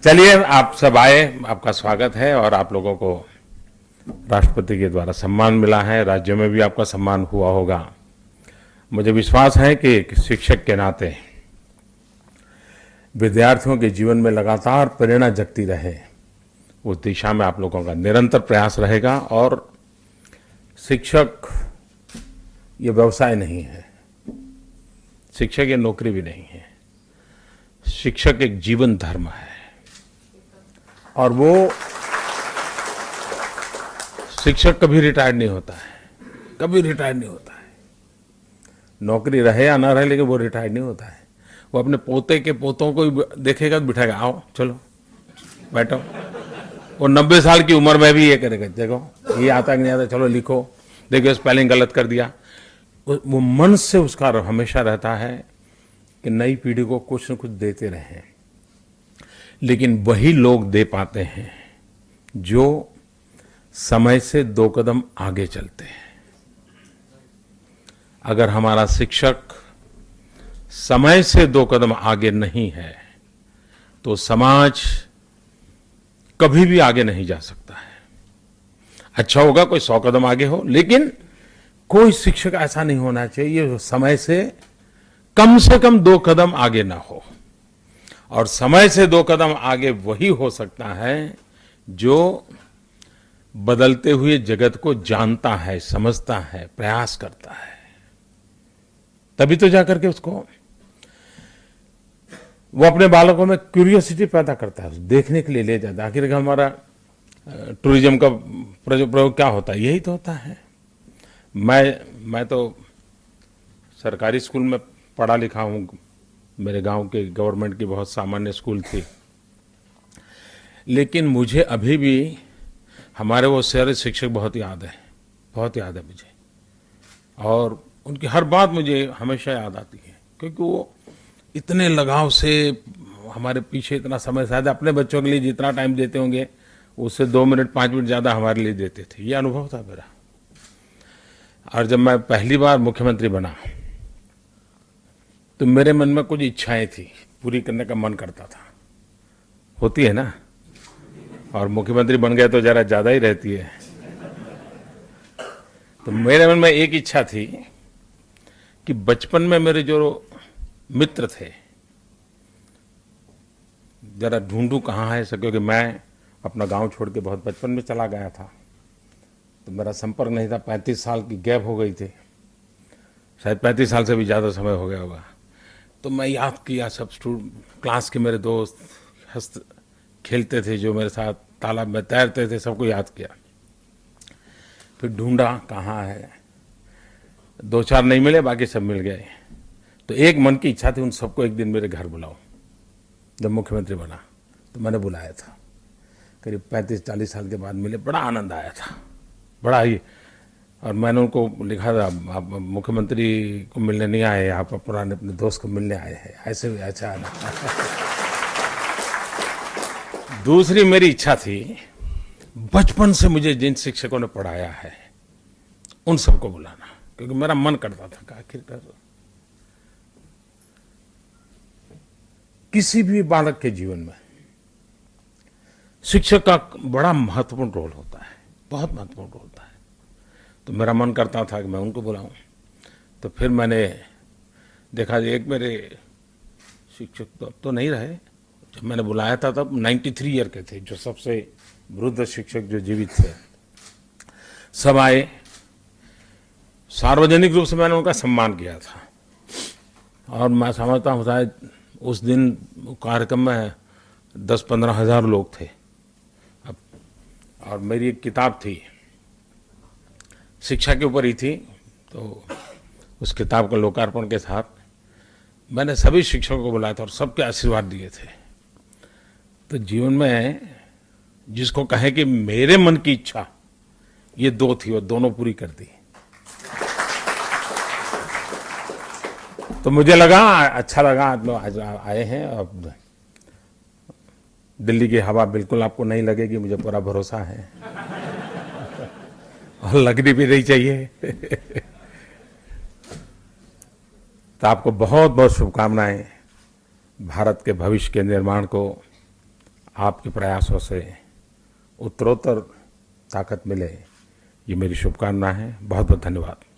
चलिए, आप सब आए, आपका स्वागत है। और आप लोगों को राष्ट्रपति के द्वारा सम्मान मिला है, राज्यों में भी आपका सम्मान हुआ होगा। मुझे विश्वास है कि एक शिक्षक के नाते विद्यार्थियों के जीवन में लगातार प्रेरणा जगती रहे, उस दिशा में आप लोगों का निरंतर प्रयास रहेगा। और शिक्षक ये व्यवसाय नहीं है, शिक्षक ये नौकरी भी नहीं है, शिक्षक एक जीवन धर्म है। और वो शिक्षक कभी रिटायर्ड नहीं होता है, कभी रिटायर्ड नहीं होता है। नौकरी रहे या ना रहे, लेकिन वो रिटायर्ड नहीं होता है। वो अपने पोते के पोतों को देखेगा तो बिठाएगा, आओ चलो बैठो। वो 90 साल की उम्र में भी ये करेगा, देखो ये आता कि नहीं आता, चलो लिखो, देखो स्पेलिंग गलत कर दिया। वो मन से उसका हमेशा रहता है कि नई पीढ़ी को कुछ न कुछ देते रहें। लेकिन वही लोग दे पाते हैं जो समय से 2 कदम आगे चलते हैं। अगर हमारा शिक्षक समय से 2 कदम आगे नहीं है तो समाज कभी भी आगे नहीं जा सकता है। अच्छा होगा कोई 100 कदम आगे हो, लेकिन कोई शिक्षक ऐसा नहीं होना चाहिए जो समय से कम 2 कदम आगे ना हो। और समय से 2 कदम आगे वही हो सकता है जो बदलते हुए जगत को जानता है, समझता है, प्रयास करता है। तभी तो जाकर के उसको वो अपने बालकों में क्यूरियोसिटी पैदा करता है, देखने के लिए ले जाता है। आखिर हमारा टूरिज्म का प्रयोग क्या होता है? यही तो होता है। मैं तो सरकारी स्कूल में पढ़ा लिखा हूँ। मेरे गांव के गवर्नमेंट की बहुत सामान्य स्कूल थी, लेकिन मुझे अभी भी हमारे वो शहरी शिक्षक बहुत याद है मुझे। और उनकी हर बात मुझे हमेशा याद आती है, क्योंकि वो इतने लगाव से हमारे पीछे इतना समय, शायद अपने बच्चों के लिए जितना टाइम देते होंगे उससे 2 मिनट 5 मिनट ज़्यादा हमारे लिए देते थे। ये अनुभव था मेरा। और जब मैं पहली बार मुख्यमंत्री बना तो मेरे मन में कुछ इच्छाएं थी, पूरी करने का मन करता था। होती है ना, और मुख्यमंत्री बन गए तो जरा ज़्यादा ही रहती है। तो मेरे मन में एक इच्छा थी कि बचपन में मेरे जो मित्र थे जरा ढूंढूं कहाँ है सब, क्योंकि मैं अपना गांव छोड़ के बहुत बचपन में चला गया था, तो मेरा संपर्क नहीं था। 35 साल की गैप हो गई थी, शायद 35 साल से भी ज़्यादा समय हो गया होगा। तो मैं याद किया सब क्लास के मेरे दोस्त खेलते थे, जो मेरे साथ तालाब में तैरते थे, सबको याद किया। फिर ढूंढा कहाँ है, 2-4 नहीं मिले, बाकी सब मिल गए। तो एक मन की इच्छा थी उन सबको एक दिन मेरे घर बुलाऊं। जब मुख्यमंत्री बना तो मैंने बुलाया था, करीब 35-40 साल के बाद मिले, बड़ा आनंद आया था, बड़ा ही। और मैंने उनको लिखा था, आप मुख्यमंत्री को मिलने नहीं आए, आप पुराने अपने दोस्त को मिलने आए हैं, ऐसे भी अच्छा आना। दूसरी मेरी इच्छा थी, बचपन से मुझे जिन शिक्षकों ने पढ़ाया है उन सबको बुलाना, क्योंकि मेरा मन करता था कि आखिरकार किसी भी बालक के जीवन में शिक्षक का बड़ा महत्वपूर्ण रोल होता है, बहुत महत्वपूर्ण रोल होता है। तो मेरा मन करता था कि मैं उनको बुलाऊं। तो फिर मैंने देखा, एक मेरे शिक्षक तो अब तो नहीं रहे, जब मैंने बुलाया था तब 93 ईयर के थे, जो सबसे वृद्ध शिक्षक जो जीवित थे। सब आए, सार्वजनिक रूप से मैंने उनका सम्मान किया था। और मैं समझता हूँ शायद उस दिन कार्यक्रम में 10-15 हज़ार लोग थे। अब और मेरी एक किताब थी, शिक्षा के ऊपर ही थी, तो उस किताब का लोकार्पण के साथ मैंने सभी शिक्षकों को बुलाया था और सबके आशीर्वाद दिए थे। तो जीवन में जिसको कहे कि मेरे मन की इच्छा ये 2 थी, और दोनों पूरी कर दी। तो मुझे लगा, अच्छा लगा आप लोग आज आए हैं। अब दिल्ली की हवा बिल्कुल आपको नहीं लगेगी, मुझे पूरा भरोसा है, और लगनी भी नहीं चाहिए। तो आपको बहुत बहुत शुभकामनाएं। भारत के भविष्य के निर्माण को आपके प्रयासों से उत्तरोत्तर ताकत मिले, ये मेरी शुभकामना है। बहुत बहुत धन्यवाद।